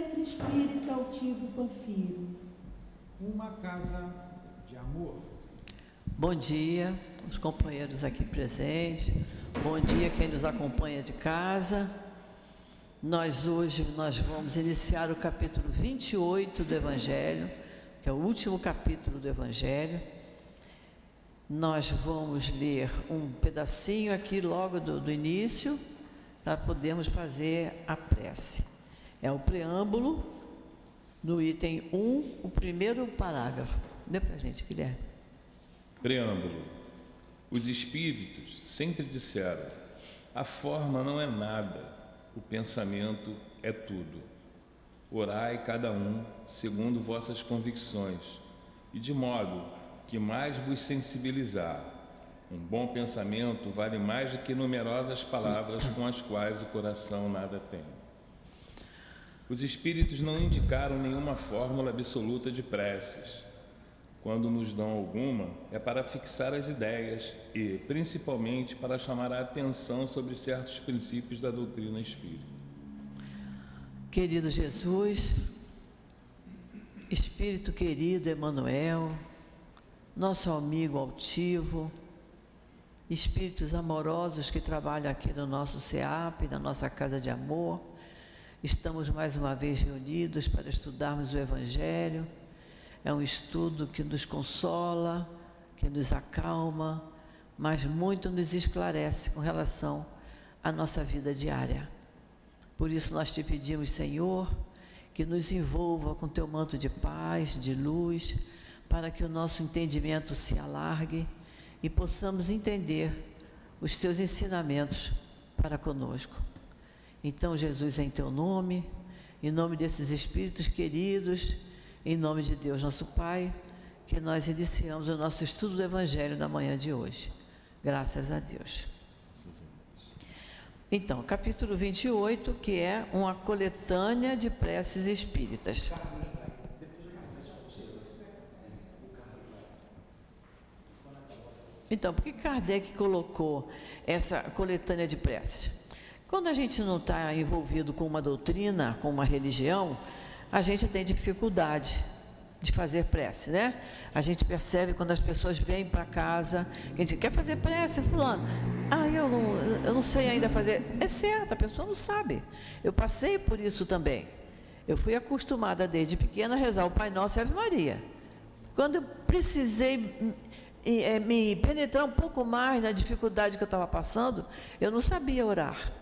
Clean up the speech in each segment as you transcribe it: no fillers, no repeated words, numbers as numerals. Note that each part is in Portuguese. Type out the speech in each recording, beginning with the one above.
letra espírita altivo Panfiro. Uma casa de amor. Bom dia, os companheiros aqui presentes. Bom dia quem nos acompanha de casa. Hoje nós vamos iniciar o capítulo 28 do Evangelho, que é o último capítulo do Evangelho. Nós vamos ler um pedacinho aqui logo do início, para podermos fazer a prece. É o preâmbulo, no item 1, o primeiro parágrafo. Lê para a gente, Guilherme. Preâmbulo. Os espíritos sempre disseram: a forma não é nada, o pensamento é tudo. Orai cada um segundo vossas convicções, e de modo que mais vos sensibilizar. Um bom pensamento vale mais do que numerosas palavras com as quais o coração nada tem. Os espíritos não indicaram nenhuma fórmula absoluta de preces. Quando nos dão alguma, é para fixar as ideias e, principalmente, para chamar a atenção sobre certos princípios da doutrina espírita. Querido Jesus, Espírito querido Emmanuel, nosso amigo altivo, espíritos amorosos que trabalham aqui no nosso SEAP, na nossa Casa de Amor, estamos mais uma vez reunidos para estudarmos o Evangelho. É um estudo que nos consola, que nos acalma, mas muito nos esclarece com relação à nossa vida diária. Por isso nós te pedimos, Senhor, que nos envolva com teu manto de paz, de luz, para que o nosso entendimento se alargue e possamos entender os teus ensinamentos para conosco. Então, Jesus, em teu nome, em nome desses espíritos queridos, em nome de Deus nosso Pai, que nós iniciamos o nosso estudo do Evangelho na manhã de hoje. Graças a Deus. Então, capítulo 28, que é uma coletânea de preces espíritas. Então, por que Kardec colocou essa coletânea de preces? Quando a gente não está envolvido com uma doutrina, com uma religião, a gente tem dificuldade de fazer prece, né? A gente percebe quando as pessoas vêm para casa, que a gente quer fazer prece, fulano. Eu não sei ainda fazer. É certo, a pessoa não sabe. Eu passei por isso também. Eu fui acostumada desde pequena a rezar o Pai Nosso e a Ave Maria. Quando eu precisei me penetrar um pouco mais na dificuldade que eu estava passando, eu não sabia orar.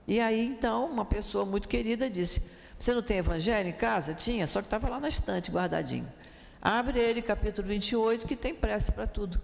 E aí, então, uma pessoa muito querida disse: você não tem Evangelho em casa? Tinha, só que estava lá na estante, guardadinho. Abre ele, capítulo 28, que tem prece para tudo.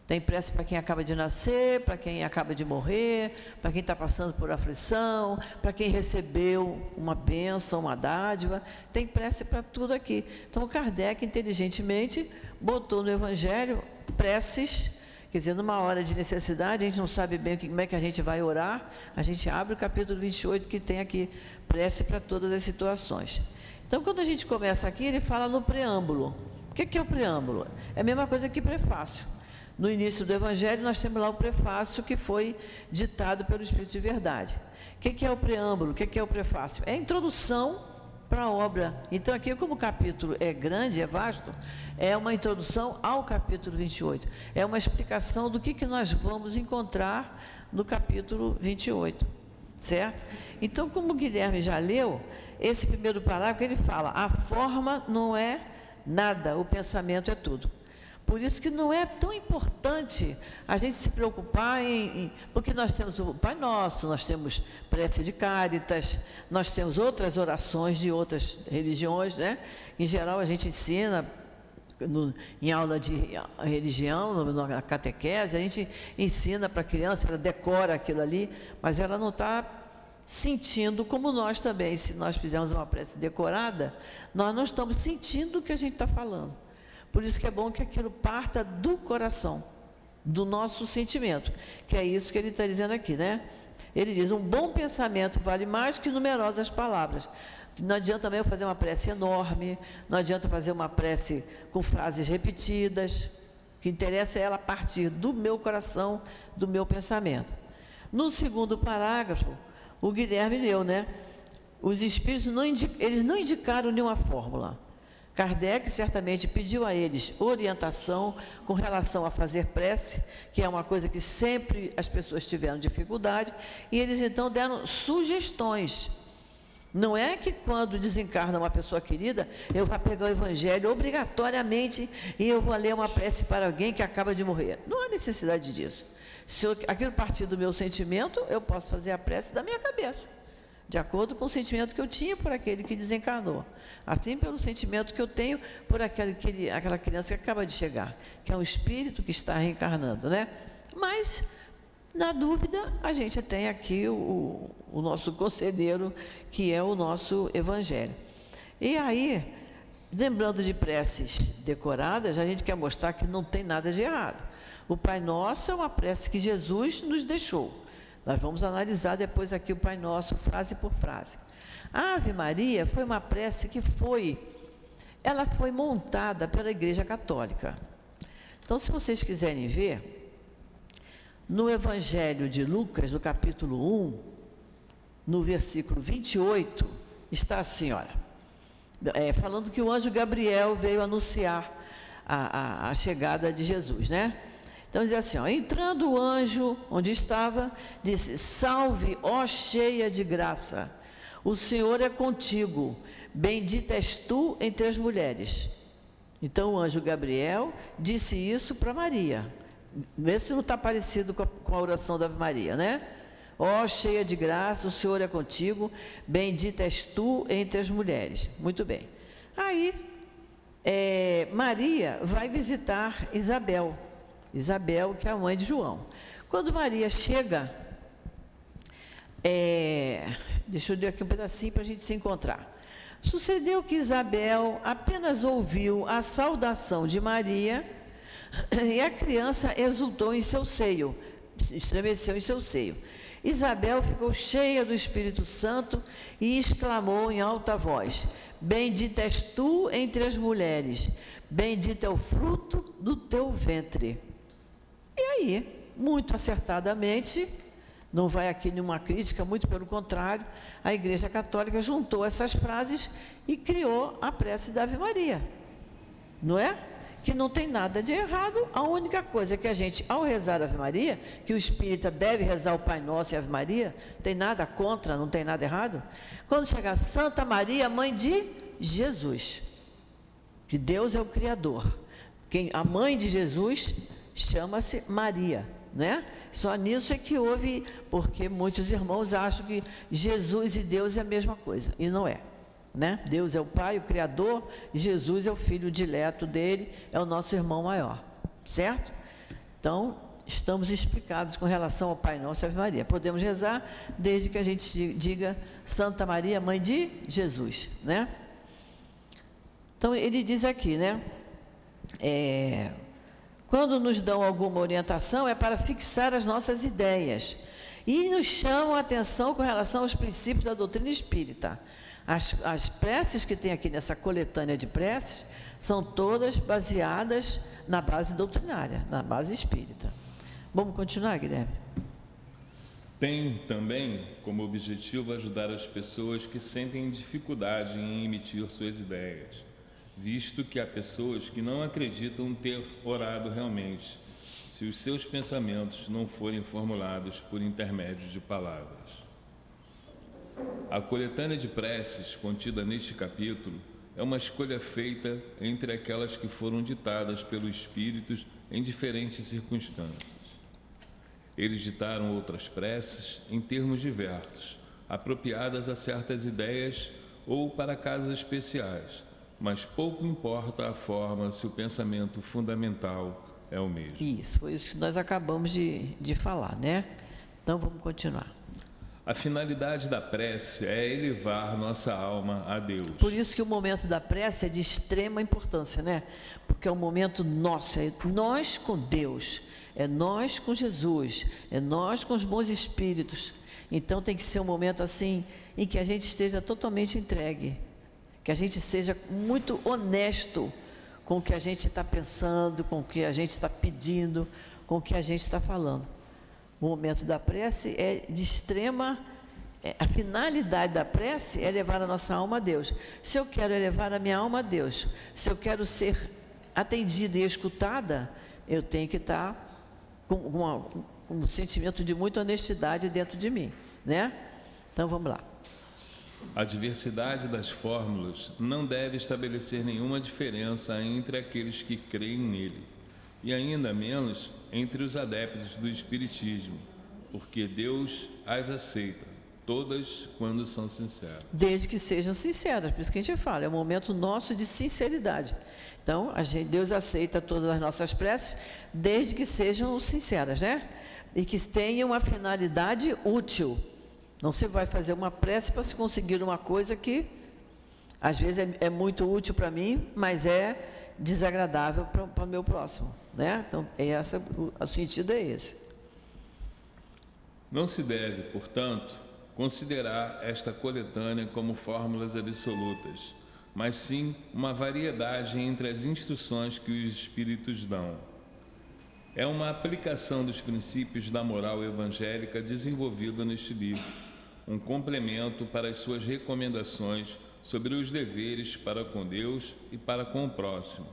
Tem prece para quem acaba de nascer, para quem acaba de morrer, para quem está passando por aflição, para quem recebeu uma bênção, uma dádiva. Tem prece para tudo aqui. Então, Kardec, inteligentemente, botou no Evangelho preces. Quer dizer, numa hora de necessidade, a gente não sabe bem como é que a gente vai orar, a gente abre o capítulo 28, que tem aqui prece para todas as situações. Então, quando a gente começa aqui, ele fala no preâmbulo. O que é o preâmbulo? É a mesma coisa que prefácio. No início do Evangelho, nós temos lá o prefácio que foi ditado pelo Espírito de Verdade. O que é o preâmbulo? O que é o prefácio? É a introdução para a obra. Então, aqui, como o capítulo é grande, é vasto, é uma introdução ao capítulo 28. É uma explicação do que nós vamos encontrar no capítulo 28, certo? Então, como o Guilherme já leu, esse primeiro parágrafo, ele fala: a forma não é nada, o pensamento é tudo. Por isso que não é tão importante a gente se preocupar porque nós temos o Pai Nosso, nós temos prece de Cáritas, nós temos outras orações de outras religiões, né? Em geral, a gente ensina em aula de religião, na catequese, a gente ensina para a criança, ela decora aquilo ali, mas ela não está sentindo como nós também. Se nós fizermos uma prece decorada, nós não estamos sentindo o que a gente está falando. Por isso que é bom que aquilo parta do coração, do nosso sentimento, que é isso que ele está dizendo aqui, né? Ele diz: um bom pensamento vale mais que numerosas palavras. Não adianta também eu fazer uma prece enorme, não adianta fazer uma prece com frases repetidas. O que interessa é ela partir do meu coração, do meu pensamento. No segundo parágrafo, o Guilherme leu, né? os espíritos eles não indicaram nenhuma fórmula. Kardec certamente pediu a eles orientação com relação a fazer prece, que é uma coisa que sempre as pessoas tiveram dificuldade, e eles então deram sugestões. Não é que quando desencarna uma pessoa querida, eu vou pegar o Evangelho obrigatoriamente e eu vou ler uma prece para alguém que acaba de morrer. Não há necessidade disso. Se aquilo partir do meu sentimento, eu posso fazer a prece da minha cabeça, de acordo com o sentimento que eu tinha por aquele que desencarnou. Assim, pelo sentimento que eu tenho por aquela criança que acaba de chegar, que é um espírito que está reencarnando, né? Mas, na dúvida, a gente tem aqui o nosso conselheiro, que é o nosso Evangelho. E aí, lembrando de preces decoradas, a gente quer mostrar que não tem nada de errado. O Pai Nosso é uma prece que Jesus nos deixou. Nós vamos analisar depois aqui o Pai Nosso, frase por frase. A Ave Maria foi uma prece que ela foi montada pela Igreja Católica. Então, se vocês quiserem ver, no Evangelho de Lucas, no capítulo 1, no versículo 28, está assim, olha, falando que o anjo Gabriel veio anunciar a chegada de Jesus, né? Então, diz assim, ó, entrando o anjo onde estava, disse, salve, ó cheia de graça, o Senhor é contigo, bendita és tu entre as mulheres. Então, o anjo Gabriel disse isso para Maria. Vê se não está parecido com a oração da Ave Maria, né? Ó cheia de graça, o Senhor é contigo, bendita és tu entre as mulheres. Muito bem. Aí, Maria vai visitar Isabel, que é a mãe de João. Quando Maria chega, deixa eu ler aqui um pedacinho para a gente se encontrar. Sucedeu que Isabel apenas ouviu a saudação de Maria e a criança exultou em seu seio, estremeceu em seu seio. Isabel ficou cheia do Espírito Santo e exclamou em alta voz, bendita és tu entre as mulheres, bendito é o fruto do teu ventre. E aí, muito acertadamente, não vai aqui nenhuma crítica, muito pelo contrário, a Igreja Católica juntou essas frases e criou a prece da Ave Maria, não é? Que não tem nada de errado, a única coisa que a gente, ao rezar a Ave Maria, que o espírita deve rezar o Pai Nosso e a Ave Maria, tem nada contra, não tem nada errado, quando chegar Santa Maria, mãe de Jesus, que Deus é o Criador, a mãe de Jesus chama-se Maria, né? Só nisso é que houve, porque muitos irmãos acham que Jesus e Deus é a mesma coisa, e não é, né? Deus é o Pai, o Criador, e Jesus é o Filho dileto dele, é o nosso irmão maior, certo? Então, estamos explicados com relação ao Pai Nosso e Ave Maria. Podemos rezar desde que a gente diga Santa Maria, mãe de Jesus, né? Então, ele diz aqui, né? Quando nos dão alguma orientação, é para fixar as nossas ideias e nos chamam a atenção com relação aos princípios da doutrina espírita. As preces que tem aqui nessa coletânea de preces são todas baseadas na base doutrinária, na base espírita. Vamos continuar, Guilherme? Tem também como objetivo ajudar as pessoas que sentem dificuldade em emitir suas ideias, visto que há pessoas que não acreditam ter orado realmente, se os seus pensamentos não forem formulados por intermédio de palavras. A coletânea de preces contida neste capítulo é uma escolha feita entre aquelas que foram ditadas pelos espíritos em diferentes circunstâncias. Eles ditaram outras preces em termos diversos, apropriadas a certas ideias ou para casos especiais, mas pouco importa a forma se o pensamento fundamental é o mesmo. Isso, foi isso que nós acabamos de falar, né? Então, vamos continuar. A finalidade da prece é elevar nossa alma a Deus. Por isso que o momento da prece é de extrema importância, né? Porque é um momento nosso, é nós com Deus, é nós com Jesus, é nós com os bons espíritos. Então, tem que ser um momento assim, em que a gente esteja totalmente entregue, que a gente seja muito honesto com o que a gente está pensando, com o que a gente está pedindo, com o que a gente está falando. O momento da prece é de extrema a finalidade da prece é levar a nossa alma a Deus. Se eu quero elevar a minha alma a Deus, se eu quero ser atendida e escutada, eu tenho que estar com um sentimento de muita honestidade dentro de mim, né? Então vamos lá. A diversidade das fórmulas não deve estabelecer nenhuma diferença entre aqueles que creem nele, e ainda menos entre os adeptos do Espiritismo, porque Deus as aceita, todas quando são sinceras. Desde que sejam sinceras, por isso que a gente fala, é um momento nosso de sinceridade. Então, Deus aceita todas as nossas preces, desde que sejam sinceras, né? E que tenham uma finalidade útil. Não se vai fazer uma prece para se conseguir uma coisa que, às vezes, é muito útil para mim, mas é desagradável para o meu próximo, né? Então, o sentido é esse. Não se deve, portanto, considerar esta coletânea como fórmulas absolutas, mas sim uma variedade entre as instruções que os Espíritos dão. É uma aplicação dos princípios da moral evangélica desenvolvida neste livro, um complemento para as suas recomendações sobre os deveres para com Deus e para com o próximo,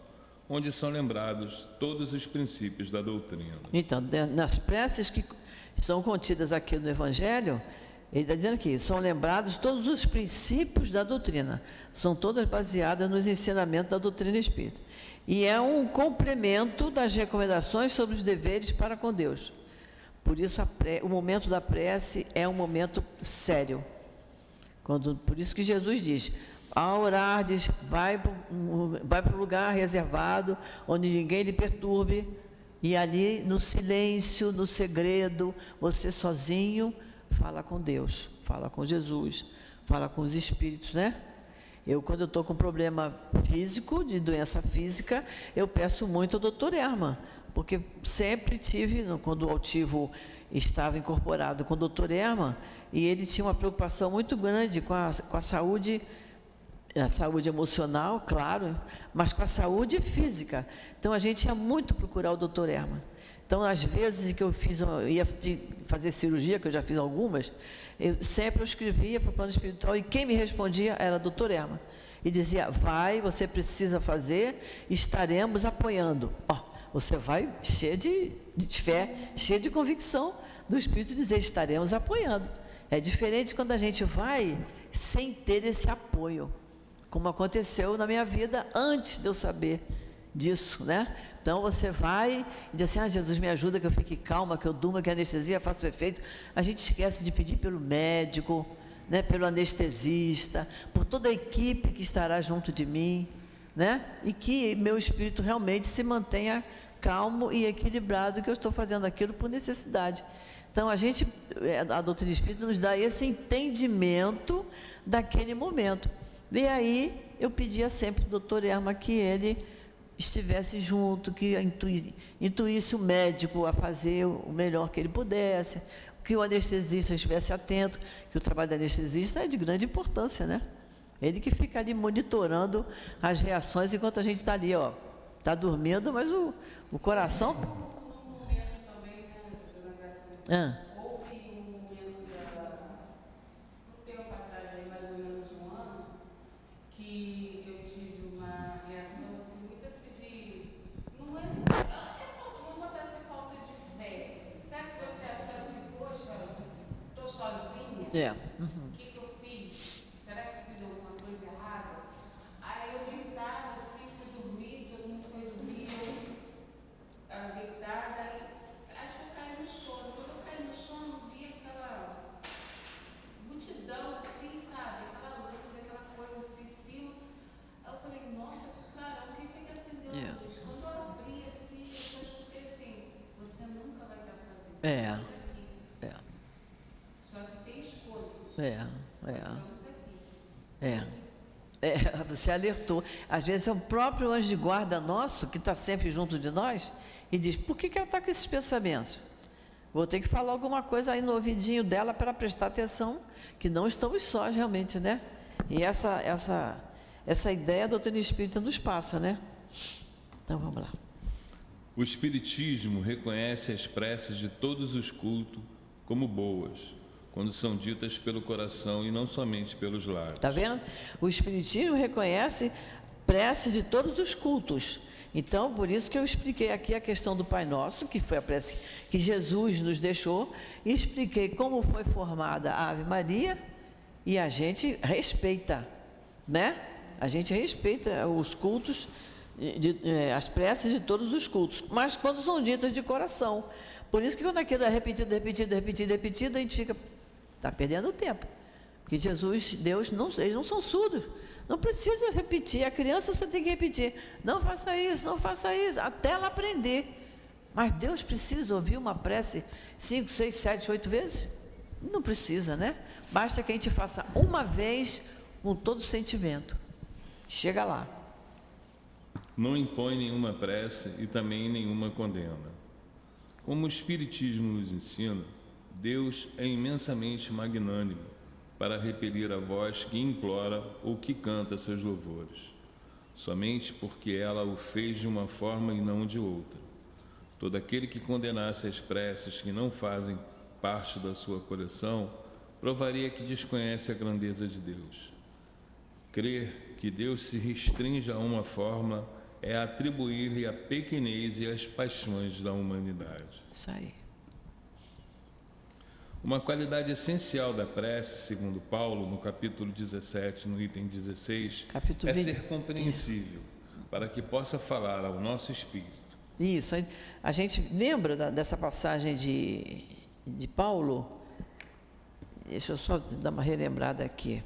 onde são lembrados todos os princípios da doutrina. Então, nas preces que estão contidas aqui no Evangelho, ele está dizendo aqui, são lembrados todos os princípios da doutrina, são todas baseadas nos ensinamentos da doutrina espírita. E é um complemento das recomendações sobre os deveres para com Deus. Por isso, o momento da prece é um momento sério. Por isso que Jesus diz, ao orar, vai para o lugar reservado, onde ninguém lhe perturbe, e ali, no silêncio, no segredo, você sozinho, fala com Deus, fala com Jesus, fala com os Espíritos, né? Quando eu estou com problema físico, de doença física, eu peço muito ao doutor Herman, porque sempre tive, quando o altivo estava incorporado com o doutor Herman, e ele tinha uma preocupação muito grande com a saúde emocional, claro, mas com a saúde física. Então, a gente ia muito procurar o doutor Herman. Então, às vezes que eu ia fazer cirurgia, que eu já fiz algumas, eu escrevia para o plano espiritual e quem me respondia era o doutor Herman. E dizia, você precisa fazer, estaremos apoiando. Você vai cheio de fé, cheio de convicção do Espírito dizer, estaremos apoiando. É diferente quando a gente vai sem ter esse apoio, como aconteceu na minha vida antes de eu saber disso, né? Então, você vai e diz assim, Jesus, me ajuda, que eu fique calma, que eu durma, que a anestesia faça o efeito. A gente esquece de pedir pelo médico, né, pelo anestesista, por toda a equipe que estará junto de mim, né? E que meu espírito realmente se mantenha calmo e equilibrado, que eu estou fazendo aquilo por necessidade. Então, a doutrina espírita nos dá esse entendimento daquele momento. E aí, eu pedia sempre ao doutor Herman que ele estivesse junto, que intuísse o médico a fazer o melhor que ele pudesse, que o anestesista estivesse atento, que o trabalho do anestesista é de grande importância, né? Ele que fica ali monitorando as reações enquanto a gente está ali, está dormindo, mas o coração... Houve um momento um tempo atrás, mais ou menos um ano, que eu tive uma reação assim, muito assim de. Não vou dar essa falta de fé. Sabe que você acha assim, poxa, estou sozinha? O que eu fiz? Será que eu fiz alguma coisa errada? Aí eu deitada assim, fui dormir, todo mundo foi dormir, eu deitada. Acho que eu caí no sono. Quando eu caí no sono, vi aquela multidão assim, sabe? Aquela luz, aquela coisa assim em cima. Aí eu falei, nossa, caramba, quem foi que acendeu a luz? Quando eu abri assim, eu só escutei assim, você nunca vai estar sozinho. Só que tem escolhas. Estamos aqui. Você alertou. Às vezes é o próprio anjo de guarda nosso, que está sempre junto de nós, e diz, por que ela está com esses pensamentos? Vou ter que falar alguma coisa aí no ouvidinho dela para prestar atenção, que não estamos sós realmente, né? E essa ideia a doutrina espírita nos passa, né? Então, vamos lá. O Espiritismo reconhece as preces de todos os cultos como boas, quando são ditas pelo coração e não somente pelos lábios. Está vendo? O Espiritismo reconhece prece de todos os cultos. Então, por isso que eu expliquei aqui a questão do Pai Nosso, que foi a prece que Jesus nos deixou, e expliquei como foi formada a Ave Maria, e a gente respeita, né? A gente respeita os cultos, as preces de todos os cultos, mas quando são ditas de coração. Por isso que quando aquilo é repetido, a gente fica, está perdendo tempo. Porque Jesus, Deus, eles não são surdos. Não precisa repetir. A criança você tem que repetir. Não faça isso, até ela aprender. Mas Deus precisa ouvir uma prece 5, 6, 7, 8 vezes? Não precisa, né? Basta que a gente faça uma vez com todo sentimento. Chega lá. Não impõe nenhuma prece e também nenhuma condena. Como o Espiritismo nos ensina, Deus é imensamente magnânimo para repelir a voz que implora ou que canta seus louvores, somente porque ela o fez de uma forma e não de outra. Todo aquele que condenasse as preces que não fazem parte da sua coleção, provaria que desconhece a grandeza de Deus. Crer que Deus se restringe a uma forma é atribuir-lhe a pequenez e as paixões da humanidade. Isso aí. Uma qualidade essencial da prece, segundo Paulo, no capítulo 17, no item 16, é ser compreensível, para que possa falar ao nosso espírito. Isso, a gente lembra dessa passagem de Paulo? Deixa eu só dar uma relembrada aqui.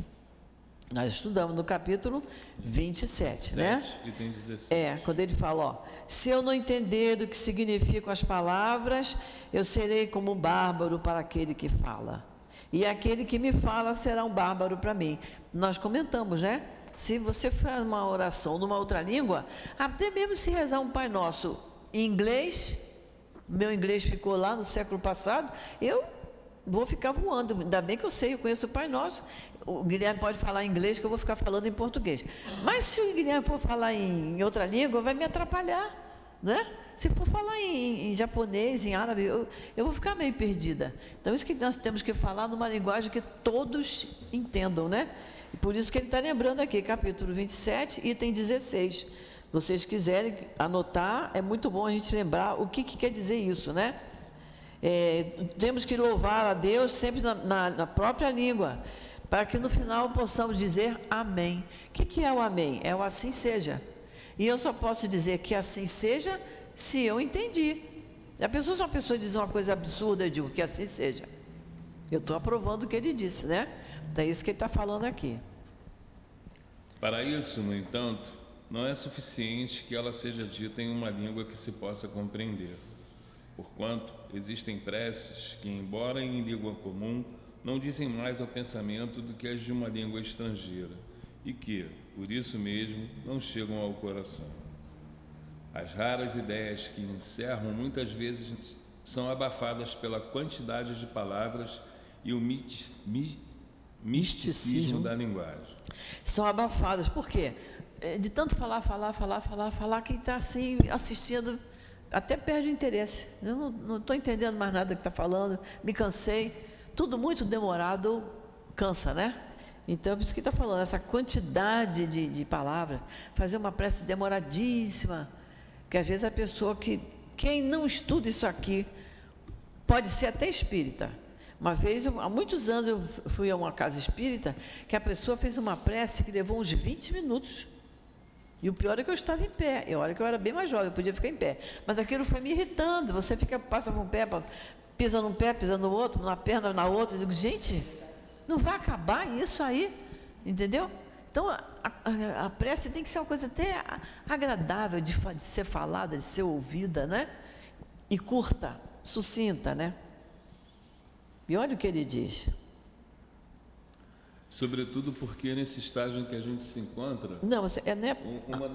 Nós estudamos no capítulo 27, né? Item 16. Quando ele fala, ó, se eu não entender o que significam as palavras, eu serei como um bárbaro para aquele que fala. E aquele que me fala será um bárbaro para mim. Nós comentamos, né? Se você faz uma oração numa outra língua, até mesmo se rezar um Pai Nosso em inglês, meu inglês ficou lá no século passado, eu vou ficar voando. Ainda bem que eu conheço o Pai Nosso. O Guilherme pode falar inglês, que eu vou ficar falando em português. Mas se o Guilherme for falar em outra língua, vai me atrapalhar, né? Se for falar em japonês, em árabe, eu vou ficar meio perdida. Então, isso que nós temos que falar numa linguagem que todos entendam, né? E por isso que ele está lembrando aqui, capítulo 27, item 16. Se vocês quiserem anotar, é muito bom a gente lembrar o que quer dizer isso, né? Temos que louvar a Deus sempre na própria língua, para que no final possamos dizer amém. O que é o amém? É o assim seja. E eu só posso dizer que assim seja se eu entendi. Já pensou se uma pessoa diz uma coisa absurda, eu digo que assim seja. Eu estou aprovando o que ele disse, né? Então é isso que ele está falando aqui. Para isso, no entanto, não é suficiente que ela seja dita em uma língua que se possa compreender. Porquanto existem preces que, embora em língua comum, não dizem mais ao pensamento do que as de uma língua estrangeira, e que, por isso mesmo, não chegam ao coração. As raras ideias que encerram muitas vezes são abafadas pela quantidade de palavras e o misticismo da linguagem. São abafadas, por quê? De tanto falar, quem está assim assistindo até perde o interesse. Eu não estou entendendo mais nada que está falando, me cansei. Tudo muito demorado cansa, né? Então, é por isso que está falando, essa quantidade de palavras, fazer uma prece demoradíssima, porque às vezes a pessoa quem não estuda isso aqui, pode ser até espírita. Uma vez, há muitos anos, eu fui a uma casa espírita, que a pessoa fez uma prece que levou uns 20 minutos. E o pior é que eu estava em pé. Olha que eu era bem mais jovem, eu podia ficar em pé. Mas aquilo foi me irritando. Você passa com o pé, pisa num pé, pisa no outro, na perna, na outra. Eu digo, gente, não vai acabar isso aí, entendeu? Então, a prece tem que ser uma coisa até agradável de ser falada, de ser ouvida, né? E curta, sucinta, né? E olha o que ele diz. Sobretudo porque nesse estágio em que a gente se encontra, uma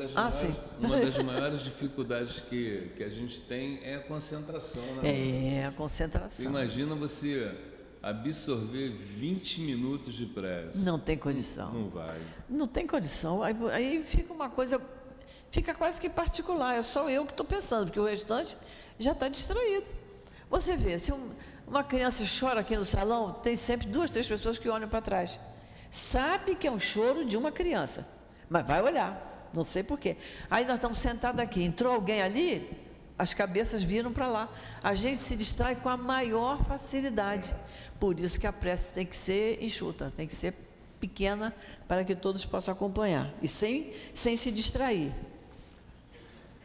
das maiores dificuldades que a gente tem é a concentração. Né? A concentração. Você imagina você absorver 20 minutos de prece. Não tem condição. Não vai. Não tem condição. Aí fica uma coisa, fica quase que particular. É só eu que estou pensando, porque o restante já está distraído. Você vê, se Uma criança chora aqui no salão, tem sempre 2, 3 pessoas que olham para trás. Sabe que é um choro de uma criança, mas vai olhar, não sei porquê. Aí nós estamos sentados aqui, entrou alguém ali, as cabeças viram para lá. A gente se distrai com a maior facilidade. Por isso que a prece tem que ser enxuta, tem que ser pequena, para que todos possam acompanhar. E sem se distrair.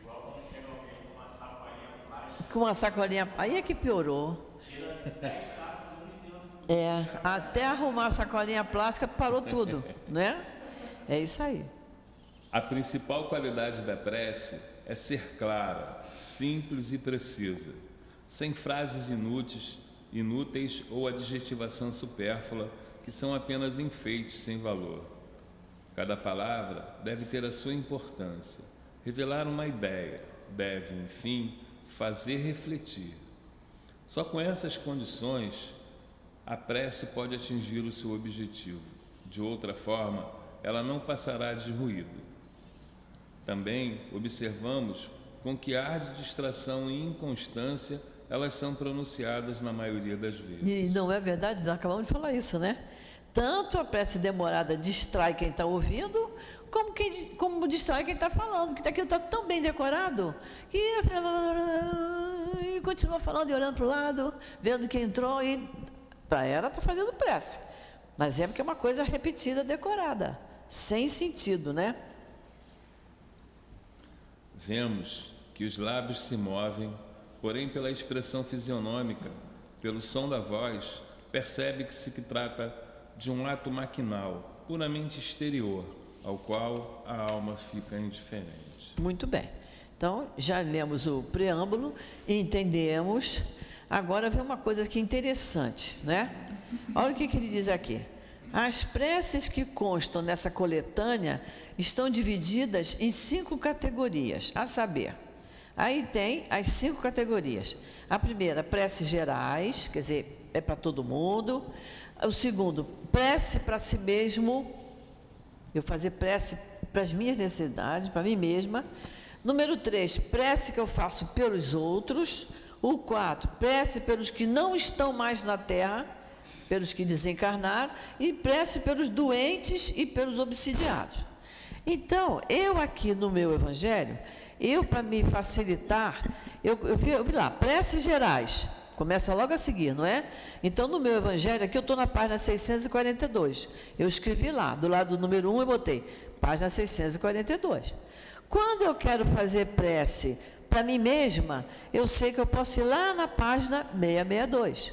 Igual quando chega alguém com uma sacolinha plástica. Com uma sacolinha, aí é que piorou. Tira 10 sacos de dentro. Até arrumar a sacolinha plástica parou tudo, né? É isso aí. A principal qualidade da prece é ser clara, simples e precisa, sem frases inúteis ou adjetivação supérflua, que são apenas enfeites sem valor. Cada palavra deve ter a sua importância, revelar uma ideia, deve, enfim, fazer refletir. Só com essas condições, a prece pode atingir o seu objetivo. De outra forma, ela não passará de ruído. Também observamos com que ar de distração e inconstância elas são pronunciadas na maioria das vezes. E não é verdade? Nós acabamos de falar isso, né? Tanto a prece demorada distrai quem está ouvindo, como distrai quem está falando, porque aquilo está tão bem decorado, que e continua falando e olhando para o lado, vendo quem entrou, e para ela está fazendo prece. Mas é porque é uma coisa repetida, decorada, sem sentido, né? Vemos que os lábios se movem, porém pela expressão fisionômica, pelo som da voz, percebe que se trata de um ato maquinal, puramente exterior, ao qual a alma fica indiferente. Muito bem. Então, já lemos o preâmbulo e entendemos. Agora vem uma coisa aqui interessante, né? Olha o que ele diz aqui. As preces que constam nessa coletânea estão divididas em 5 categorias, a saber, aí tem as 5 categorias. A primeira, preces gerais, quer dizer, é para todo mundo. O segundo, prece para si mesmo, eu fazer prece para as minhas necessidades, para mim mesma. Número 3, prece que eu faço pelos outros. O 4, prece pelos que não estão mais na terra, pelos que desencarnaram, e prece pelos doentes e pelos obsidiados. Então, eu aqui no meu evangelho, para me facilitar, eu vi lá, preces gerais, começa logo a seguir, não é? Então, no meu evangelho, aqui eu estou na página 642, eu escrevi lá, do lado do número 1 eu botei, página 642. Quando eu quero fazer prece para mim mesma, eu sei que eu posso ir lá na página 662.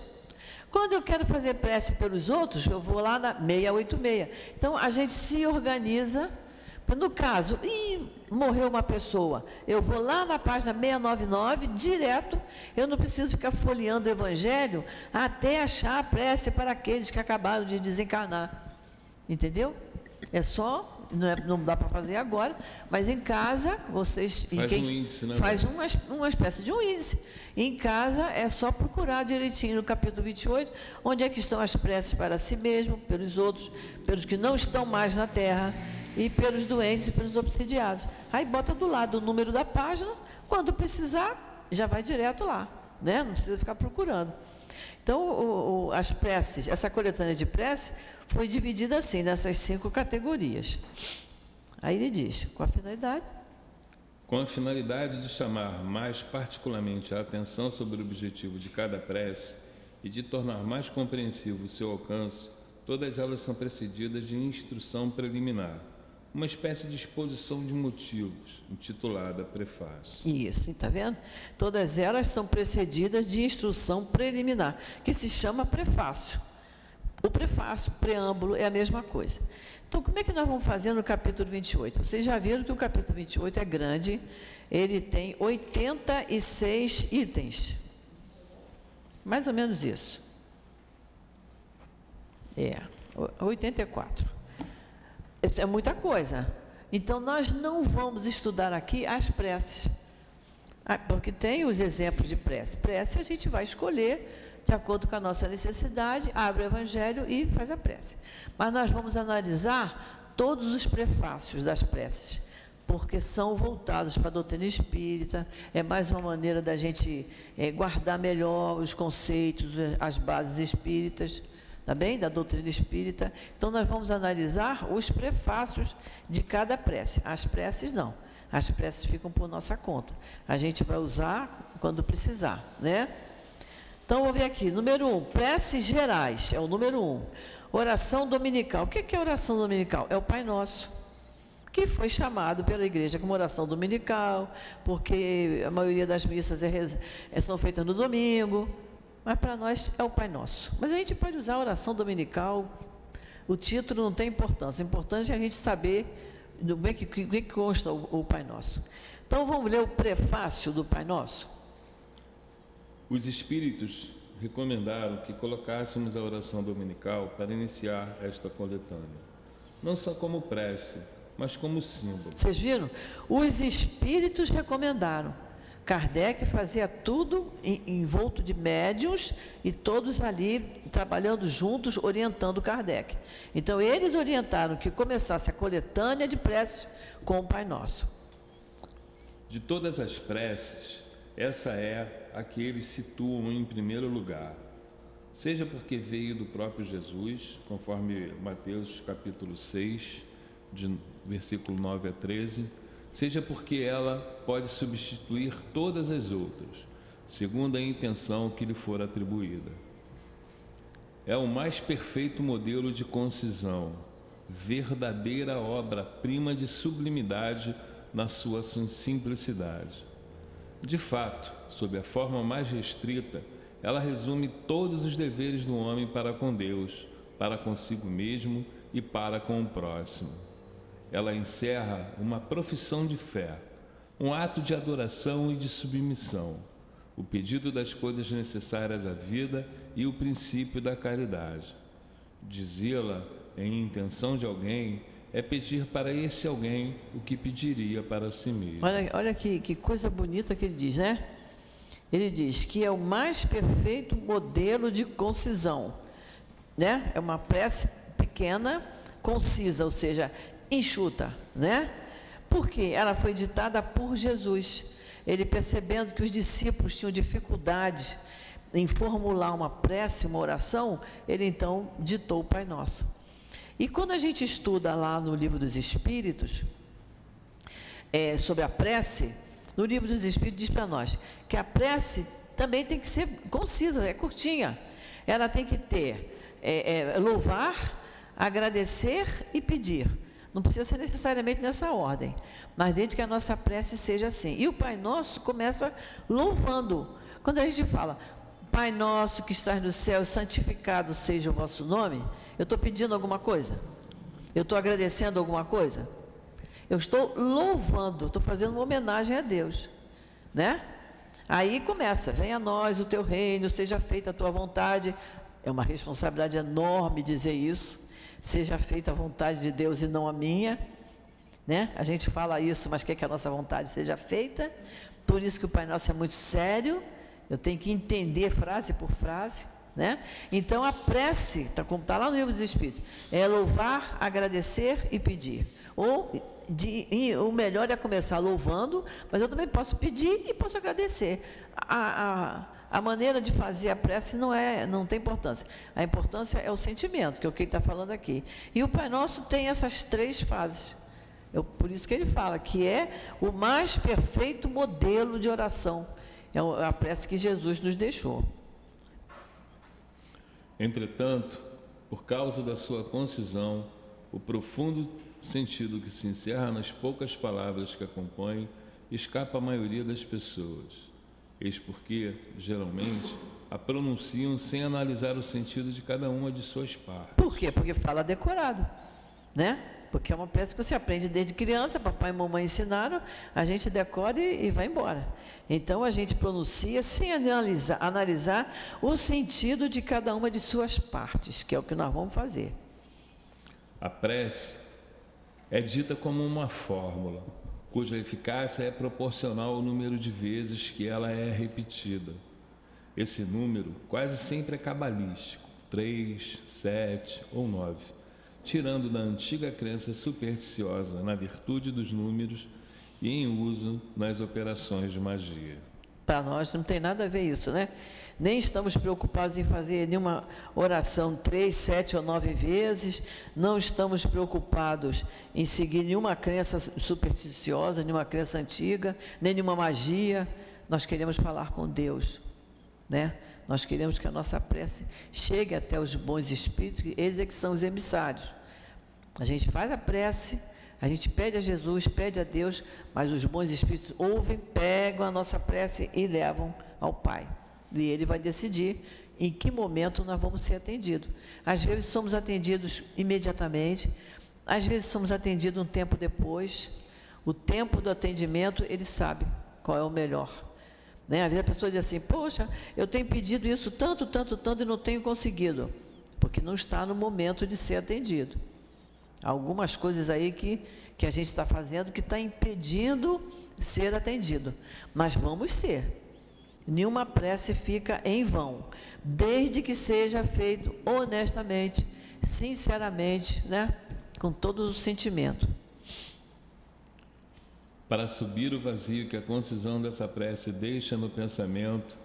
Quando eu quero fazer prece pelos outros, eu vou lá na 686. Então, a gente se organiza. No caso, morreu uma pessoa, eu vou lá na página 699, direto, eu não preciso ficar folheando o Evangelho até achar a prece para aqueles que acabaram de desencarnar. Entendeu? É só... Não dá para fazer agora, mas em casa, vocês... Faz um índice, né? Faz uma espécie de um índice. Em casa, é só procurar direitinho no capítulo 28, onde é que estão as preces para si mesmo, pelos outros, pelos que não estão mais na terra, e pelos doentes e pelos obsidiados. Aí bota do lado o número da página, quando precisar, já vai direto lá, né? Não precisa ficar procurando. Então, as preces, essa coletânea de preces foi dividida assim, nessas 5 categorias. Aí ele diz, com a finalidade? Com a finalidade de chamar mais particularmente a atenção sobre o objetivo de cada prece e de tornar mais compreensivo o seu alcance, todas elas são precedidas de instrução preliminar, uma espécie de exposição de motivos, intitulada prefácio. Isso, está vendo? Todas elas são precedidas de instrução preliminar, que se chama prefácio. O prefácio, o preâmbulo, é a mesma coisa. Então, como é que nós vamos fazer no capítulo 28? Vocês já viram que o capítulo 28 é grande, ele tem 86 itens. Mais ou menos isso. 84. É muita coisa. Então, nós não vamos estudar aqui as preces, porque tem os exemplos de prece. Prece a gente vai escolher de acordo com a nossa necessidade, abre o Evangelho e faz a prece. Mas nós vamos analisar todos os prefácios das preces, porque são voltados para a doutrina espírita, é mais uma maneira da gente guardar melhor os conceitos, as bases espíritas, tá bem? Da doutrina espírita. Então, nós vamos analisar os prefácios de cada prece. As preces não, as preces ficam por nossa conta. A gente vai usar quando precisar, né? Então, vou ver aqui, número 1, preces gerais, é o número 1. Oração dominical. O que é oração dominical? É o Pai Nosso, que foi chamado pela igreja como oração dominical, porque a maioria das missas são feitas no domingo, mas para nós é o Pai Nosso. Mas a gente pode usar a oração dominical, o título não tem importância, o importante é a gente saber do que consta o Pai Nosso. Então, vamos ler o prefácio do Pai Nosso? Os espíritos recomendaram que colocássemos a oração dominical para iniciar esta coletânea, não só como prece, mas como símbolo. Vocês viram? Os espíritos recomendaram. Kardec fazia tudo envolto de médiuns e todos ali trabalhando juntos, orientando Kardec. Então, eles orientaram que começasse a coletânea de preces com o Pai Nosso. De todas as preces, essa é a que eles situam em primeiro lugar, seja porque veio do próprio Jesus, conforme Mateus capítulo 6, de versículo 9 a 13, seja porque ela pode substituir todas as outras, segundo a intenção que lhe for atribuída. É o mais perfeito modelo de concisão, verdadeira obra-prima de sublimidade na sua simplicidade. De fato, sob a forma mais restrita, ela resume todos os deveres do homem para com Deus, para consigo mesmo e para com o próximo. Ela encerra uma profissão de fé, um ato de adoração e de submissão, o pedido das coisas necessárias à vida e o princípio da caridade. Dizê-la em intenção de alguém é pedir para esse alguém o que pediria para si mesmo. Olha que coisa bonita que ele diz, né? Ele diz que é o mais perfeito modelo de concisão, né? É uma prece pequena, concisa, ou seja, enxuta, né? Porque ela foi ditada por Jesus. Ele, percebendo que os discípulos tinham dificuldade em formular uma prece, uma oração, ele então ditou o Pai Nosso. E quando a gente estuda lá no Livro dos Espíritos, sobre a prece, no Livro dos Espíritos diz para nós que a prece também tem que ser concisa, é curtinha. Ela tem que ter louvar, agradecer e pedir. Não precisa ser necessariamente nessa ordem, mas desde que a nossa prece seja assim. E o Pai Nosso começa louvando. Quando a gente fala, Pai Nosso que estás no céu, santificado seja o vosso nome, eu estou pedindo alguma coisa? Eu estou agradecendo alguma coisa? Eu estou louvando, estou fazendo uma homenagem a Deus, né? Aí começa, venha a nós o teu reino, seja feita a tua vontade. É uma responsabilidade enorme dizer isso. Seja feita a vontade de Deus e não a minha, né? A gente fala isso, mas quer que a nossa vontade seja feita. Por isso que o Pai Nosso é muito sério. Eu tenho que entender frase por frase, né? Então, a prece, como está lá no Livro dos Espíritos, é louvar, agradecer e pedir. O melhor é começar louvando, mas eu também posso pedir e posso agradecer. A maneira de fazer a prece não tem importância. A importância é o sentimento, que é o que ele está falando aqui. E o Pai Nosso tem essas 3 fases. Por isso que ele fala que é o mais perfeito modelo de oração. É a prece que Jesus nos deixou. Entretanto, por causa da sua concisão, o profundo sentido que se encerra nas poucas palavras que a compõem escapa à maioria das pessoas. Eis porque, geralmente, a pronunciam sem analisar o sentido de cada uma de suas partes. Por quê? Porque fala decorado, né? Porque é uma prece que você aprende desde criança, papai e mamãe ensinaram, a gente decora e vai embora. Então, a gente pronuncia sem analisar o sentido de cada uma de suas partes, que é o que nós vamos fazer. A prece é dita como uma fórmula, cuja eficácia é proporcional ao número de vezes que ela é repetida. Esse número quase sempre é cabalístico, 3, 7 ou 9. tirando da antiga crença supersticiosa na virtude dos números e em uso nas operações de magia. Para nós não tem nada a ver isso, né? Nem estamos preocupados em fazer nenhuma oração 3, 7 ou 9 vezes, não estamos preocupados em seguir nenhuma crença supersticiosa, nenhuma crença antiga, nem nenhuma magia. Nós queremos falar com Deus, né? Nós queremos que a nossa prece chegue até os bons espíritos, eles é que são os emissários. A gente faz a prece, a gente pede a Jesus, pede a Deus, mas os bons espíritos ouvem, pegam a nossa prece e levam ao Pai. E Ele vai decidir em que momento nós vamos ser atendidos. Às vezes somos atendidos imediatamente, às vezes somos atendidos um tempo depois. O tempo do atendimento, Ele sabe qual é o melhor. Né? Às vezes a pessoa diz assim, poxa, eu tenho pedido isso tanto e não tenho conseguido, porque não está no momento de ser atendido. Algumas coisas aí que a gente está fazendo que está impedindo ser atendido, mas vamos ser. Nenhuma prece fica em vão, desde que seja feito honestamente, sinceramente, né? Com todo o sentimento. Para subir o vazio que a concisão dessa prece deixa no pensamento,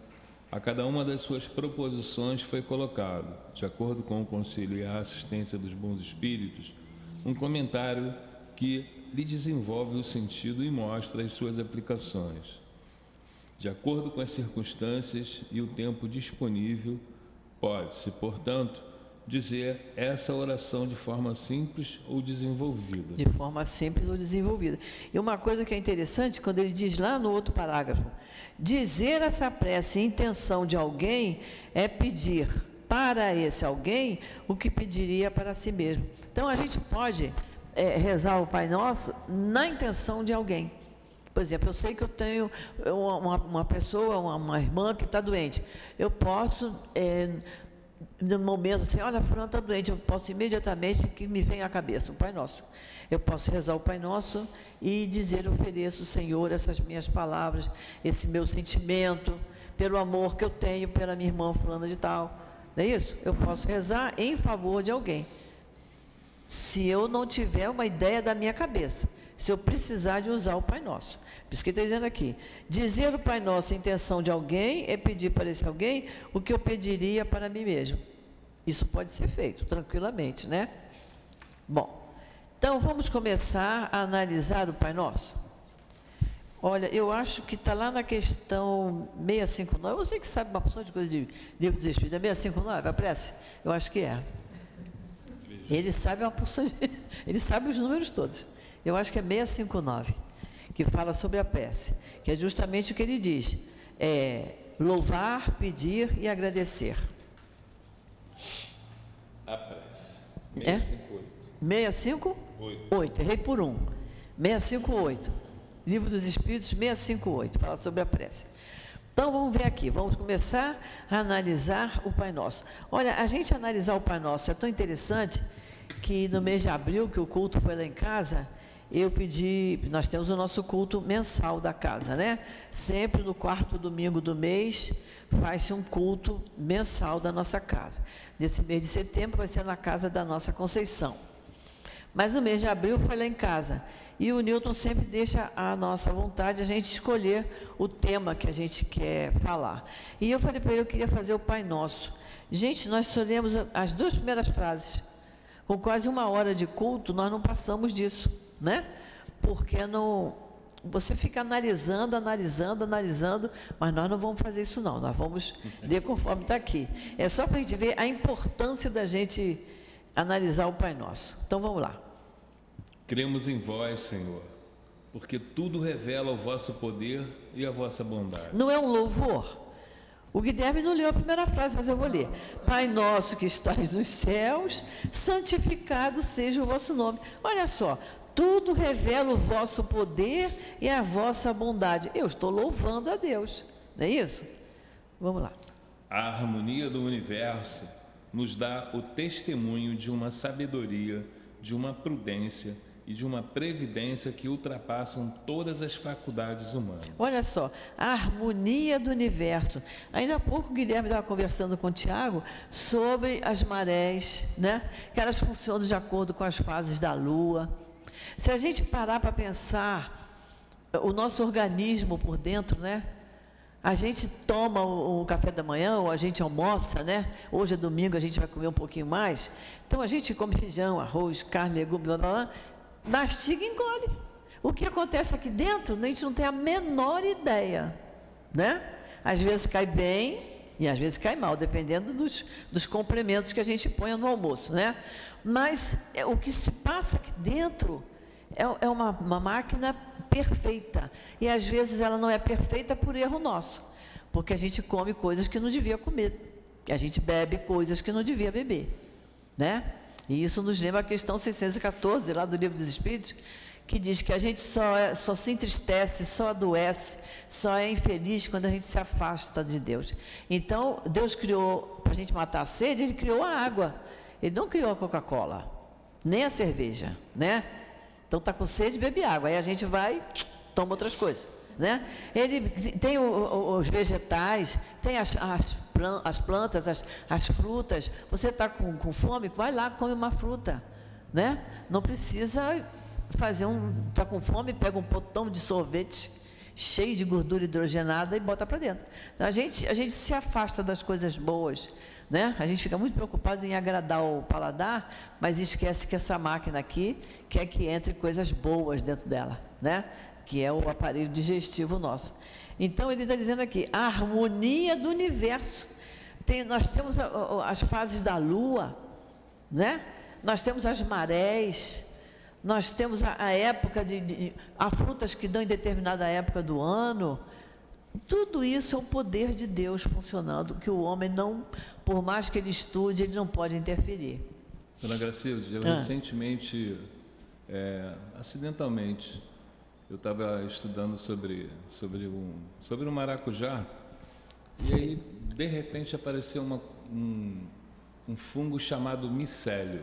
a cada uma das suas proposições foi colocado, de acordo com o conselho e a assistência dos bons espíritos, um comentário que lhe desenvolve o sentido e mostra as suas aplicações. De acordo com as circunstâncias e o tempo disponível, pode-se, portanto, dizer essa oração de forma simples ou desenvolvida. De forma simples ou desenvolvida. E uma coisa que é interessante, quando ele diz lá no outro parágrafo, dizer essa prece em intenção de alguém é pedir para esse alguém o que pediria para si mesmo. Então, a gente pode rezar o Pai Nosso na intenção de alguém. Por exemplo, eu sei que eu tenho uma pessoa, uma irmã que está doente. Eu posso, no momento assim, olha, a fulana está doente, eu posso imediatamente, que me vem à cabeça, o Pai Nosso. Eu posso rezar o Pai Nosso e dizer, ofereço, Senhor, essas minhas palavras, esse meu sentimento, pelo amor que eu tenho pela minha irmã fulana de tal. Não é isso? Eu posso rezar em favor de alguém. Se eu não tiver uma ideia da minha cabeça, se eu precisar de usar o Pai Nosso. Por isso que ele está dizendo aqui, dizer o Pai Nosso em intenção de alguém é pedir para esse alguém o que eu pediria para mim mesmo. Isso pode ser feito tranquilamente, né? Bom, então vamos começar a analisar o Pai Nosso. Olha, eu acho que está lá na questão 659, você que sabe uma porção de coisa de Livro dos Espíritos, é 659 a prece? Eu acho que é. Ele sabe uma porção de... Ele sabe os números todos. Eu acho que é 659, que fala sobre a prece, que é justamente o que ele diz, louvar, pedir e agradecer. A prece. 658. 658, errei por um. 658, Livro dos Espíritos, 658, fala sobre a prece. Então, vamos ver aqui, vamos começar a analisar o Pai Nosso. Olha, a gente analisar o Pai Nosso é tão interessante que no mês de abril, que o culto foi lá em casa, eu pedi, nós temos o nosso culto mensal da casa, né? Sempre no quarto domingo do mês, faz-se um culto mensal da nossa casa. Nesse mês de setembro vai ser na casa da nossa Conceição. Mas no mês de abril foi lá em casa. E o Newton sempre deixa a nossa vontade a gente escolher o tema que a gente quer falar. E eu falei para ele, eu queria fazer o Pai Nosso. Gente, nós só lemos as duas primeiras frases. Com quase 1 hora de culto, nós não passamos disso, né? Porque não, você fica analisando, mas nós não vamos fazer isso não, nós vamos ler conforme está aqui. É só para a gente ver a importância da gente analisar o Pai Nosso. Então, vamos lá. Cremos em vós, Senhor, porque tudo revela o vosso poder e a vossa bondade. Não é um louvor? O Guilherme não leu a primeira frase, mas eu vou ler. Pai nosso que estás nos céus, santificado seja o vosso nome. Olha só, tudo revela o vosso poder e a vossa bondade. Eu estou louvando a Deus, não é isso? Vamos lá. A harmonia do universo nos dá o testemunho de uma sabedoria, de uma prudência e de uma previdência que ultrapassam todas as faculdades humanas. Olha só, a harmonia do universo. Ainda há pouco o Guilherme estava conversando com o Tiago sobre as marés, né? Que elas funcionam de acordo com as fases da Lua. Se a gente parar para pensar, o nosso organismo por dentro, né? A gente toma o café da manhã, ou a gente almoça, né? Hoje é domingo, a gente vai comer um pouquinho mais. Então, a gente come feijão, arroz, carne, legumes, blá, blá, blá, mastiga e engole. O que acontece aqui dentro, a gente não tem a menor ideia, né? Às vezes cai bem e às vezes cai mal, dependendo dos complementos que a gente põe no almoço, né? Mas o que se passa aqui dentro é uma máquina perfeita, e às vezes ela não é perfeita por erro nosso, porque a gente come coisas que não devia comer, a gente bebe coisas que não devia beber, né? E isso nos lembra a questão 614, lá do Livro dos Espíritos, que diz que a gente só se entristece, só adoece, só é infeliz quando a gente se afasta de Deus. Então, Deus criou, para a gente matar a sede, Ele criou a água, Ele não criou a Coca-Cola, nem a cerveja, né? Então, está com sede, bebe água. Aí a gente vai, toma outras coisas, né? Ele tem os vegetais, tem as plantas, as frutas. Você está com fome, vai lá, come uma fruta, né? Não precisa fazer está com fome, pega um potão de sorvete cheio de gordura hidrogenada e bota para dentro. Então, a gente se afasta das coisas boas, né? A gente fica muito preocupado em agradar o paladar, mas esquece que essa máquina aqui quer que entre coisas boas dentro dela, né? Que é o aparelho digestivo nosso. Então, ele está dizendo aqui, a harmonia do universo. Nós temos as fases da Lua, né? Nós temos as marés, nós temos a época há frutas que dão em determinada época do ano. Tudo isso é o poder de Deus funcionando, que o homem não, por mais que ele estude, ele não pode interferir. Dona Gracilde, eu recentemente, acidentalmente, eu estava estudando sobre o maracujá. Sim. E aí, de repente, apareceu um fungo chamado micélio.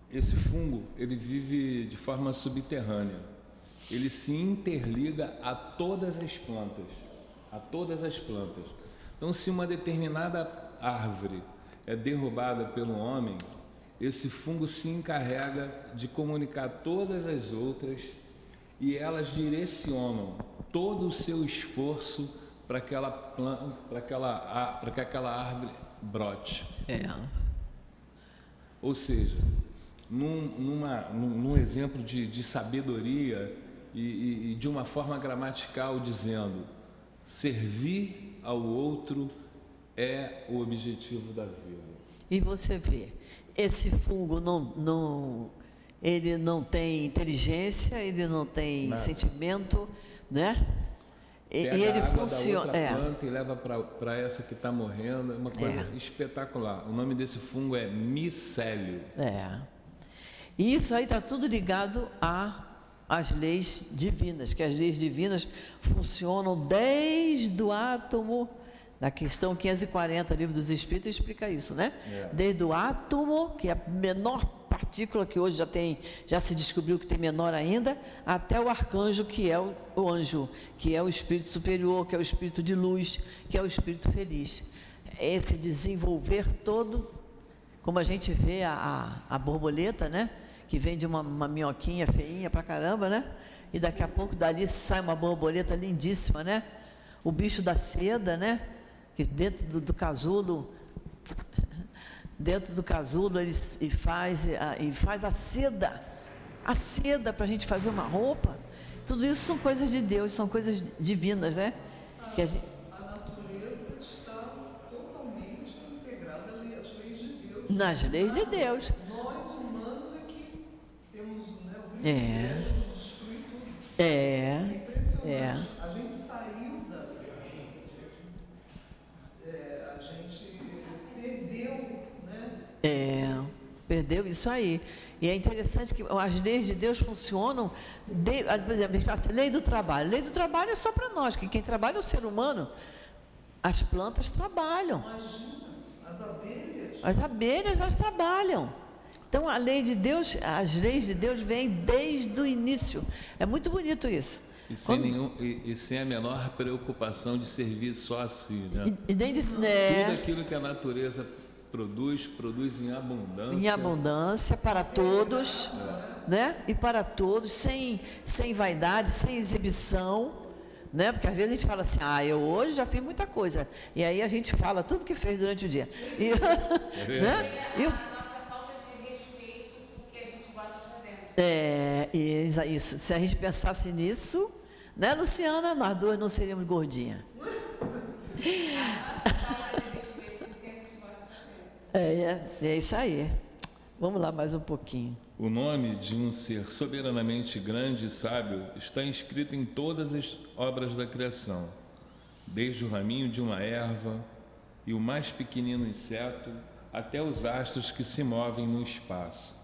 Esse fungo, ele vive de forma subterrânea. Ele se interliga a todas as plantas. Então, se uma determinada árvore é derrubada pelo homem, esse fungo se encarrega de comunicar todas as outras, e elas direcionam todo o seu esforço para que aquela árvore brote. Ou seja, num exemplo de sabedoria e de uma forma gramatical, dizendo: servir ao outro é o objetivo da vida. E você vê, esse fungo ele não tem inteligência, ele não tem sentimento, né? Pega e ele a água funciona. Da outra planta e leva para essa que está morrendo. É uma coisa espetacular. O nome desse fungo é micélio. E isso aí está tudo ligado às leis divinas, que as leis divinas funcionam desde o átomo. Na questão 540, Livro dos Espíritos, explica isso, né? Desde o átomo, que é a menor partícula, que hoje já se descobriu que tem menor ainda, até o arcanjo, que é o anjo, que é o espírito superior, que é o espírito de luz, que é o espírito feliz. Esse desenvolver todo, como a gente vê a borboleta, né? Que vem de uma minhoquinha feinha pra caramba, né? E daqui a pouco dali sai uma borboleta lindíssima, né? O bicho da seda, né? Que dentro do casulo, ele faz a seda para a gente fazer uma roupa. Tudo isso são coisas de Deus, são coisas divinas, né? A natureza está totalmente integrada às leis de Deus. Nas leis de Deus. Nós, humanos, é que temos o privilégio de destruir tudo. É impressionante. A gente saiu a gente perdeu, né? Perdeu isso aí. E é interessante que as leis de Deus funcionam, por exemplo, a lei do trabalho. A lei do trabalho é só para nós, que quem trabalha é o ser humano. As plantas trabalham. Imagina, as abelhas. As abelhas, elas trabalham. Então, a lei de Deus, as leis de Deus vêm desde o início. É muito bonito isso. E sem a menor preocupação de servir só a si, né? Tudo aquilo que a natureza produz em abundância. Em abundância para todos, né? E para todos, sem vaidade, sem exibição, né? Porque às vezes a gente fala assim, eu hoje já fiz muita coisa. E aí a gente fala tudo que fez durante o dia. E, né? Isso. Se a gente pensasse nisso, né, Luciana? Nós duas não seríamos gordinhas. É isso aí. Vamos lá mais um pouquinho. O nome de um ser soberanamente grande e sábio está inscrito em todas as obras da criação, desde o raminho de uma erva e o mais pequenino inseto até os astros que se movem no espaço.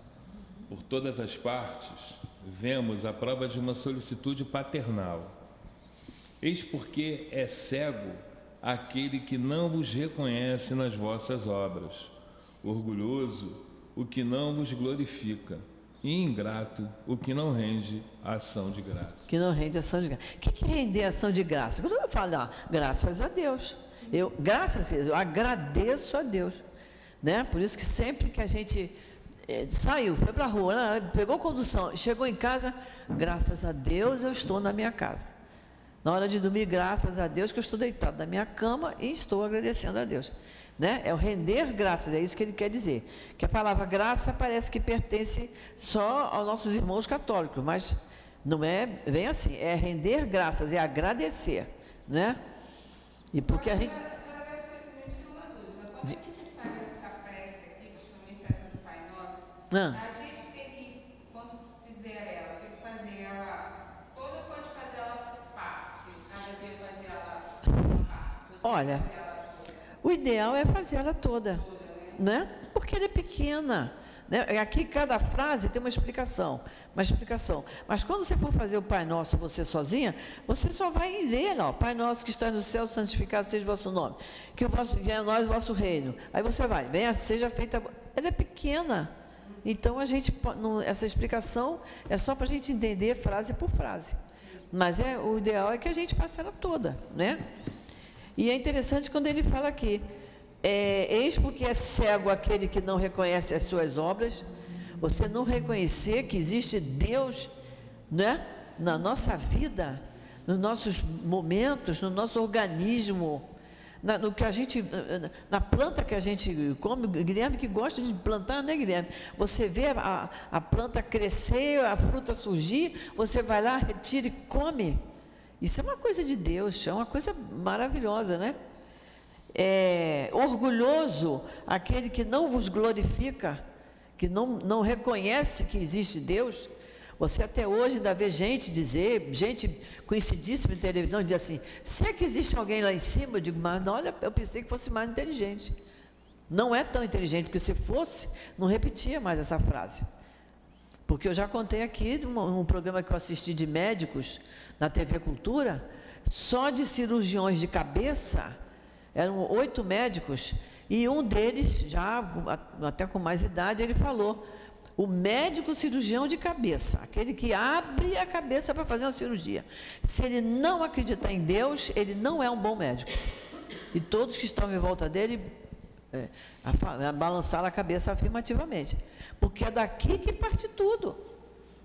Por todas as partes, vemos a prova de uma solicitude paternal. Eis porque é cego aquele que não vos reconhece nas vossas obras, orgulhoso o que não vos glorifica, e ingrato o que não rende a ação de graça. Que não rende ação de graça. O que é render ação de graça? Quando eu falo, graças a Deus. Eu agradeço a Deus. Né? Por isso que sempre que a gente saiu, foi para a rua, pegou condução, chegou em casa, graças a Deus eu estou na minha casa. Na hora de dormir, graças a Deus que eu estou deitado na minha cama e estou agradecendo a Deus. Né? É o render graças, é isso que ele quer dizer. Que a palavra graça parece que pertence só aos nossos irmãos católicos, mas não é bem assim. É render graças, é agradecer. Né? E porque a gente... A gente tem que, quando fizer ela, tem que fazer ela toda, pode fazer ela por parte, cada dia fazer ela por parte. Olha, o ideal é fazer ela toda, né? Porque ela é pequena. Né? Aqui cada frase tem uma explicação. Mas quando você for fazer o Pai Nosso, você sozinha, você só vai ler, Pai Nosso que está no céu, santificado seja o vosso nome. Que venha a nós o vosso reino. Aí você vai, seja feita... Ela é pequena. Então, essa explicação é só para a gente entender frase por frase. Mas o ideal é que a gente faça ela toda, né? E é interessante quando ele fala aqui, eis porque é cego aquele que não reconhece as suas obras. Você não reconhecer que existe Deus, né? Na nossa vida, nos nossos momentos, no nosso organismo, na planta que a gente come. Guilherme que gosta de plantar, né, Guilherme? Você vê a planta crescer, a fruta surgir, você vai lá, retira e come. Isso é uma coisa de Deus, é uma coisa maravilhosa, né? Orgulhoso aquele que não vos glorifica, que não reconhece que existe Deus. Você até hoje ainda vê gente conhecidíssima em televisão, diz assim, se é que existe alguém lá em cima, eu digo, mas olha, eu pensei que fosse mais inteligente. Não é tão inteligente, porque se fosse, não repetia mais essa frase. Porque eu já contei aqui, num programa que eu assisti de médicos, na TV Cultura, só de cirurgiões de cabeça, eram 8 médicos, e um deles, já até com mais idade, ele falou, o médico cirurgião de cabeça, aquele que abre a cabeça para fazer uma cirurgia, se ele não acreditar em Deus, ele não é um bom médico. E todos que estão em volta dele balançaram a cabeça afirmativamente, porque é daqui que parte tudo.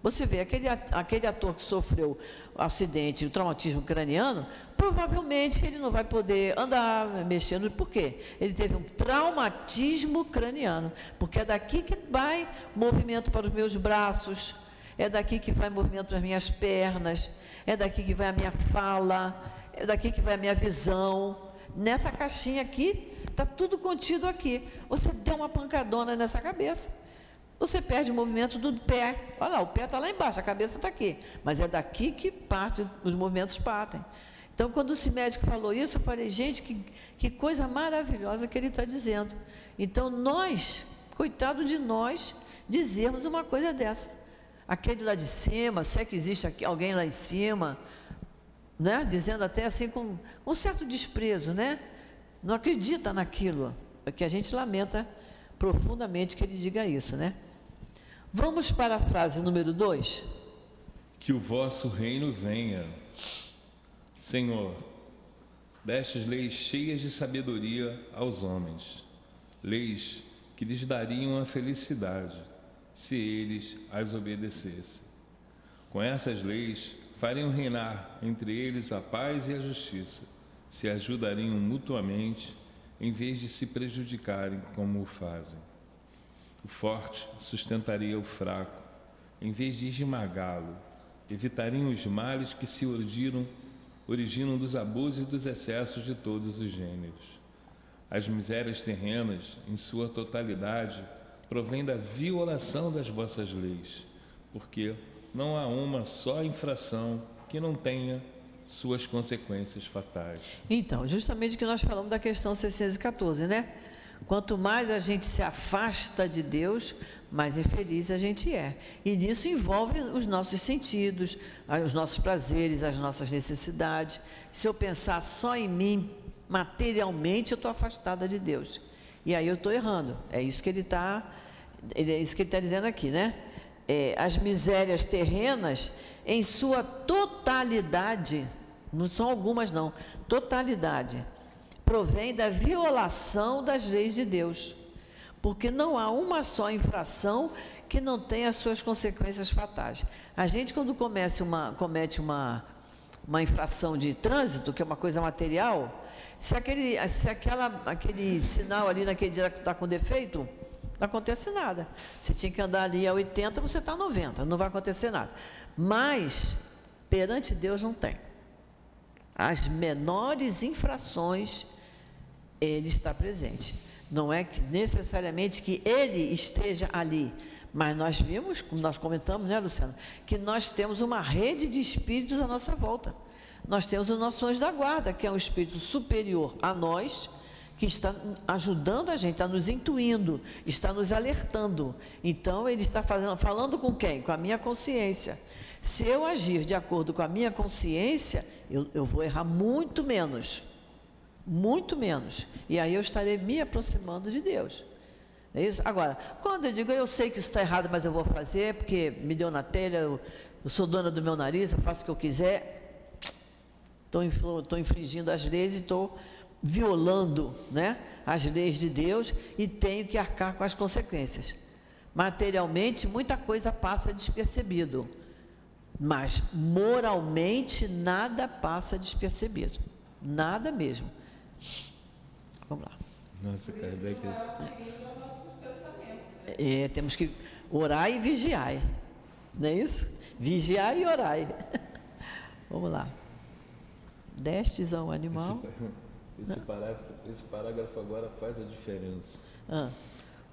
Você vê, aquele ator que sofreu o acidente, o traumatismo craniano, provavelmente ele não vai poder andar mexendo. Por quê? Ele teve um traumatismo craniano, porque é daqui que vai movimento para os meus braços, é daqui que vai movimento para as minhas pernas, é daqui que vai a minha fala, é daqui que vai a minha visão. Nessa caixinha aqui, está tudo contido aqui. Você deu uma pancadona nessa cabeça, você perde o movimento do pé. Olha lá, o pé está lá embaixo, a cabeça está aqui. Mas é daqui que os movimentos partem. Então, quando esse médico falou isso, eu falei, gente, que coisa maravilhosa que ele está dizendo. Então, nós, coitado de nós, dizermos uma coisa dessa. Aquele lá de cima, se é que existe alguém lá em cima, né? Dizendo até assim com um certo desprezo, né? Não acredita naquilo, que a gente lamenta profundamente que ele diga isso, né? Vamos para a frase número 2. Que o vosso reino venha. Senhor, destes leis cheias de sabedoria aos homens, leis que lhes dariam a felicidade, se eles as obedecessem. Com essas leis, fariam reinar entre eles a paz e a justiça, se ajudariam mutuamente, em vez de se prejudicarem como o fazem. O forte sustentaria o fraco, em vez de esmagá-lo, evitariam os males que se originam dos abusos e dos excessos de todos os gêneros. As misérias terrenas, em sua totalidade, provêm da violação das vossas leis, porque não há uma só infração que não tenha suas consequências fatais. Então, justamente o que nós falamos da questão 614, né? Quanto mais a gente se afasta de Deus, mais infeliz a gente é. E nisso envolve os nossos sentidos, os nossos prazeres, as nossas necessidades. Se eu pensar só em mim, materialmente, eu estou afastada de Deus. E aí eu estou errando. É isso que ele está dizendo aqui, né? As misérias terrenas, em sua totalidade, não são algumas não, totalidade, provém da violação das leis de Deus, porque não há uma só infração que não tenha as suas consequências fatais. A gente, quando comete uma infração de trânsito, que é uma coisa material, se aquele sinal ali naquele dia está com defeito, não acontece nada. Você tinha que andar ali a 80, você está a 90, não vai acontecer nada. Mas, perante Deus, não tem. As menores infrações, Ele está presente. Não é que necessariamente que Ele esteja ali, mas nós vimos, como nós comentamos, né, Luciana, que nós temos uma rede de espíritos à nossa volta. Nós temos o nosso anjo da guarda, que é um espírito superior a nós, que está ajudando a gente, está nos intuindo, está nos alertando. Então, ele está falando com quem? Com a minha consciência. Se eu agir de acordo com a minha consciência, eu vou errar muito menos. Muito menos. E aí eu estarei me aproximando de Deus. É isso? Agora, quando eu digo, eu sei que isso está errado, mas eu vou fazer, porque me deu na telha, eu sou dona do meu nariz, eu faço o que eu quiser, estou infringindo as leis e estou violando, né, as leis de Deus e tenho que arcar com as consequências. Materialmente, muita coisa passa despercebido, mas moralmente nada passa despercebido, nada mesmo. Vamos lá. Nossa, Kardec. Temos que orar e vigiar, não é isso? Vigiar e orar. Vamos lá. Destes ao animal. Esse parágrafo agora faz a diferença.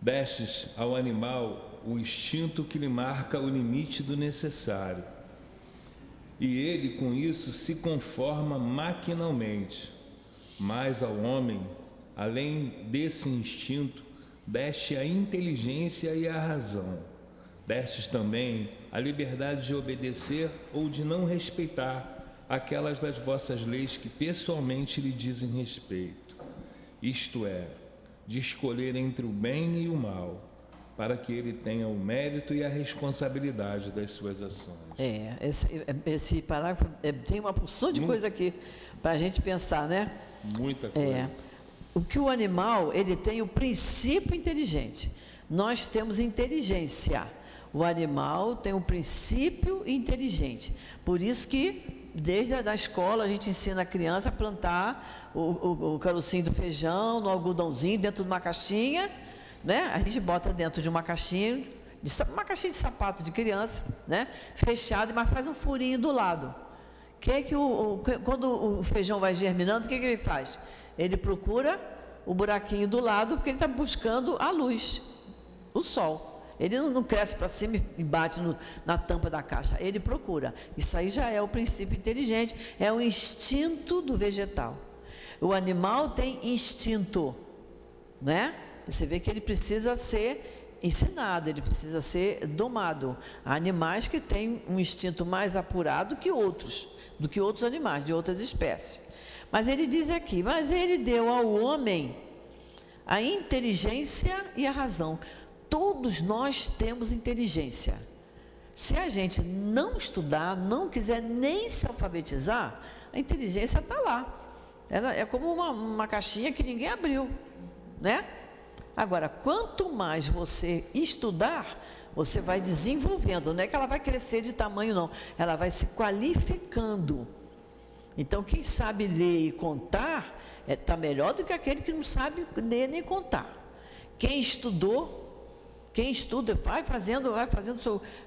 Destes ao animal o instinto que lhe marca o limite do necessário, e ele com isso se conforma maquinalmente. Mas ao homem, além desse instinto, deste a inteligência e a razão. Destes também a liberdade de obedecer ou de não respeitar aquelas das vossas leis que pessoalmente lhe dizem respeito, isto é, de escolher entre o bem e o mal, para que ele tenha o mérito e a responsabilidade das suas ações. Esse parágrafo tem uma porção de coisa aqui para a gente pensar, né? Muita coisa. O que o animal, ele tem o princípio inteligente. Nós temos inteligência. O animal tem um princípio inteligente. Por isso que desde a escola a gente ensina a criança a plantar o carocinho do feijão, no algodãozinho, dentro de uma caixinha, né? A gente bota dentro de uma caixinha de sapato de criança, né? Fechado, mas faz um furinho do lado. Quando o feijão vai germinando, o que ele faz? Ele procura o buraquinho do lado, porque ele está buscando a luz, o sol. Ele não cresce para cima e bate na tampa da caixa, ele procura. Isso aí já é o princípio inteligente, é o instinto do vegetal. O animal tem instinto, né? Você vê que ele precisa ser ensinado, ele precisa ser domado. Há animais que têm um instinto mais apurado que outros, do que outros animais, de outras espécies. Mas ele diz aqui, mas ele deu ao homem a inteligência e a razão. todos nós temos inteligência. Se a gente não estudar, não quiser nem se alfabetizar, a inteligência está lá. Ela é como uma caixinha que ninguém abriu, né? Agora, quanto mais você estudar, você vai desenvolvendo. Não é que ela vai crescer de tamanho, não. Ela vai se qualificando. Então, quem sabe ler e contar está melhor do que aquele que não sabe ler nem contar. Quem estuda, vai fazendo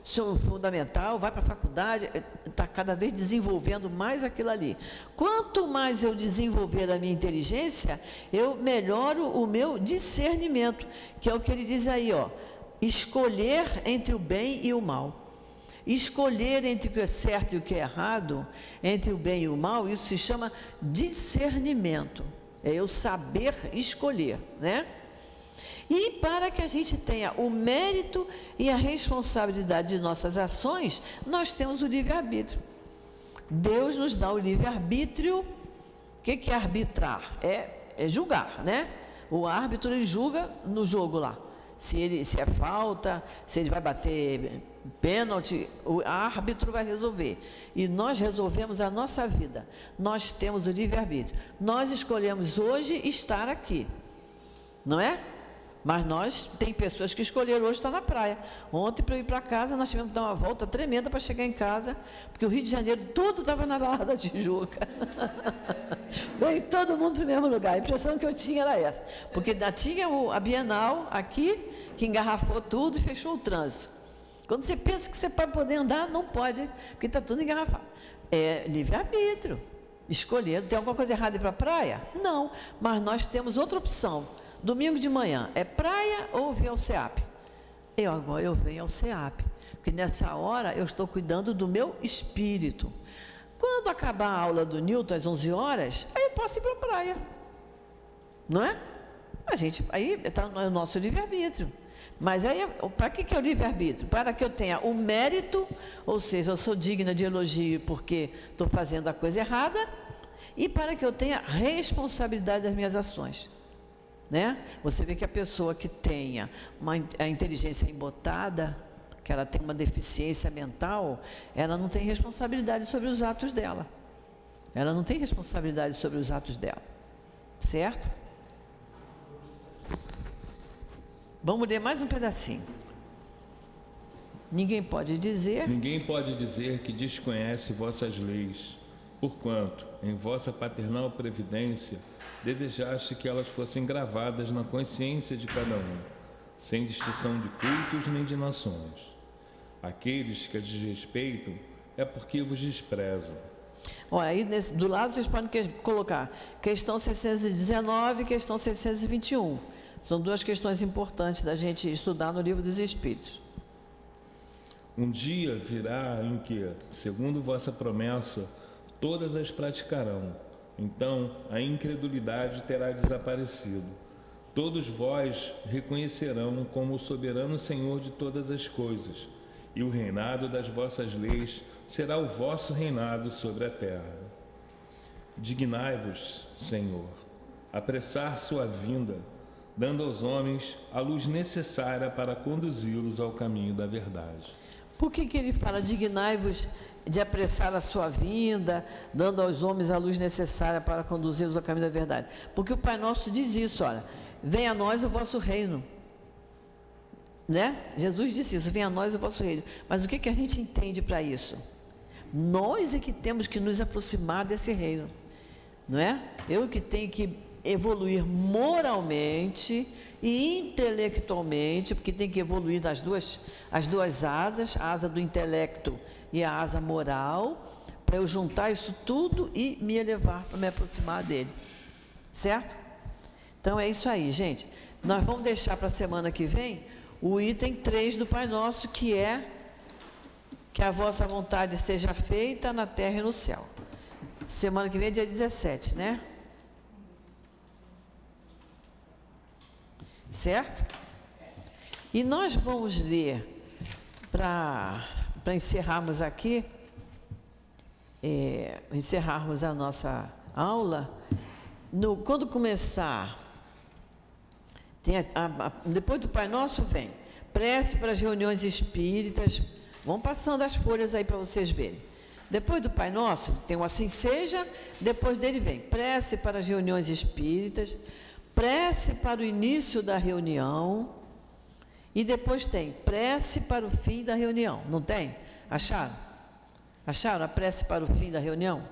seu fundamental, vai para a faculdade, está cada vez desenvolvendo mais aquilo ali. Quanto mais eu desenvolver a minha inteligência, eu melhoro o meu discernimento, que é o que ele diz aí, ó, escolher entre o bem e o mal. Escolher entre o que é certo e o que é errado, entre o bem e o mal, isso se chama discernimento. É eu saber escolher, né? E para que a gente tenha o mérito e a responsabilidade de nossas ações, nós temos o livre-arbítrio. Deus nos dá o livre-arbítrio. O que é arbitrar? É julgar, né? O árbitro, ele julga no jogo lá. Se é falta, se ele vai bater pênalti, o árbitro vai resolver. E nós resolvemos a nossa vida. Nós temos o livre-arbítrio. Nós escolhemos hoje estar aqui, não é? Mas tem pessoas que escolheram hoje estar na praia. Ontem, para eu ir para casa, nós tivemos que dar uma volta tremenda para chegar em casa, porque o Rio de Janeiro todo estava na Barra da Tijuca. Veio todo mundo para o mesmo lugar. A impressão que eu tinha era essa. Porque tinha a Bienal aqui, que engarrafou tudo e fechou o trânsito. Quando você pensa que você pode poder andar, não pode, porque está tudo engarrafado. É livre-arbítrio. Escolher. Tem alguma coisa errada ir para a praia? Não. Mas nós temos outra opção. Domingo de manhã, é praia ou vir ao SEAP? Agora eu venho ao SEAP, porque nessa hora eu estou cuidando do meu espírito. Quando acabar a aula do Newton às 11 horas, aí eu posso ir para a praia, não é? Aí está no nosso livre-arbítrio. Mas aí, para que é o livre-arbítrio? Para que eu tenha o mérito, ou seja, eu sou digna de elogio porque estou fazendo a coisa errada, e para que eu tenha responsabilidade das minhas ações. Né? Você vê que a pessoa que tenha a inteligência embotada, que ela tem uma deficiência mental, ela não tem responsabilidade sobre os atos dela. Ela não tem responsabilidade sobre os atos dela. Certo? Vamos ler mais um pedacinho. Ninguém pode dizer que desconhece vossas leis, porquanto, em vossa paternal previdência, desejaste que elas fossem gravadas na consciência de cada um, sem distinção de cultos nem de nações. Aqueles que a desrespeitam é porque vos desprezam. Olha, aí do lado vocês podem colocar questão 619 e questão 621. São duas questões importantes da gente estudar no Livro dos Espíritos. Um dia virá em que, segundo vossa promessa, todas as praticarão. Então a incredulidade terá desaparecido. Todos vós reconhecerão como o soberano Senhor de todas as coisas, e o reinado das vossas leis será o vosso reinado sobre a terra. Dignai-vos, Senhor, apressar sua vinda, dando aos homens a luz necessária para conduzi-los ao caminho da verdade. Por que ele fala dignai-vos de apressar a sua vinda, dando aos homens a luz necessária para conduzi-los ao caminho da verdade? Porque o Pai Nosso diz isso, olha, venha a nós o vosso reino, né? Jesus disse isso, venha a nós o vosso reino. Mas o que a gente entende para isso? Nós é que temos que nos aproximar desse reino, não é? Eu que tenho que evoluir moralmente e intelectualmente, porque tem que evoluir as duas asas, a asa do intelecto e a asa moral, para eu juntar isso tudo e me elevar, para me aproximar dele. Certo? Então é isso aí, gente. Nós vamos deixar para a semana que vem o item 3 do Pai Nosso, que é que a vossa vontade seja feita na terra e no céu. Semana que vem é dia 17, né? Certo? E nós vamos ler, para encerrarmos aqui, encerrarmos a nossa aula, quando começar, depois do Pai Nosso vem prece para as reuniões espíritas. Vão passando as folhas aí para vocês verem. Depois do Pai Nosso, tem o Assim Seja, depois dele vem prece para as reuniões espíritas, prece para o início da reunião, e depois tem prece para o fim da reunião. Não tem? Acharam? Acharam a prece para o fim da reunião?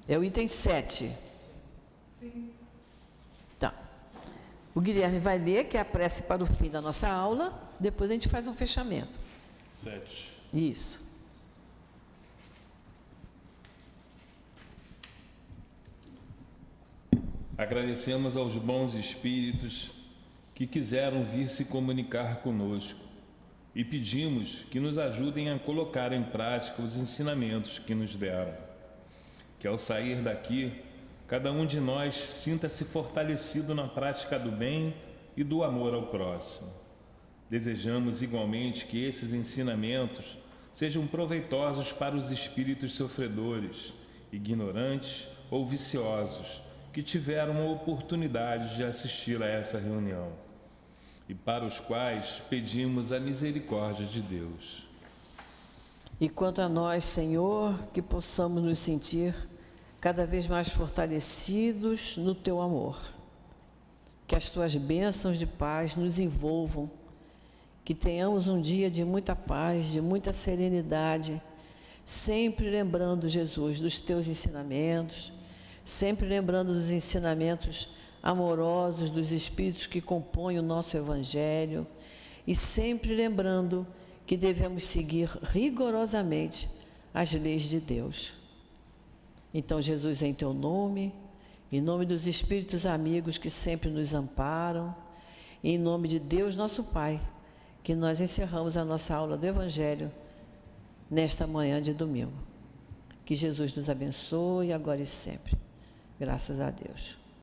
É o item 7. Sim. Tá. O Guilherme vai ler, que é a prece para o fim da nossa aula, depois a gente faz um fechamento. 7. Isso. Agradecemos aos bons espíritos que quiseram vir se comunicar conosco e pedimos que nos ajudem a colocar em prática os ensinamentos que nos deram. Que ao sair daqui, cada um de nós sinta-se fortalecido na prática do bem e do amor ao próximo. Desejamos igualmente que esses ensinamentos sejam proveitosos para os espíritos sofredores, ignorantes ou viciosos, que tiveram a oportunidade de assistir a essa reunião, e para os quais pedimos a misericórdia de Deus. E quanto a nós, Senhor, que possamos nos sentir cada vez mais fortalecidos no Teu amor, que as Tuas bênçãos de paz nos envolvam, que tenhamos um dia de muita paz, de muita serenidade, sempre lembrando, Jesus, dos Teus ensinamentos, sempre lembrando dos ensinamentos amorosos dos Espíritos que compõem o nosso Evangelho, e sempre lembrando que devemos seguir rigorosamente as leis de Deus. Então, Jesus, em Teu nome, em nome dos Espíritos amigos que sempre nos amparam, em nome de Deus, nosso Pai, que nós encerramos a nossa aula do Evangelho nesta manhã de domingo. Que Jesus nos abençoe agora e sempre. Graças a Deus.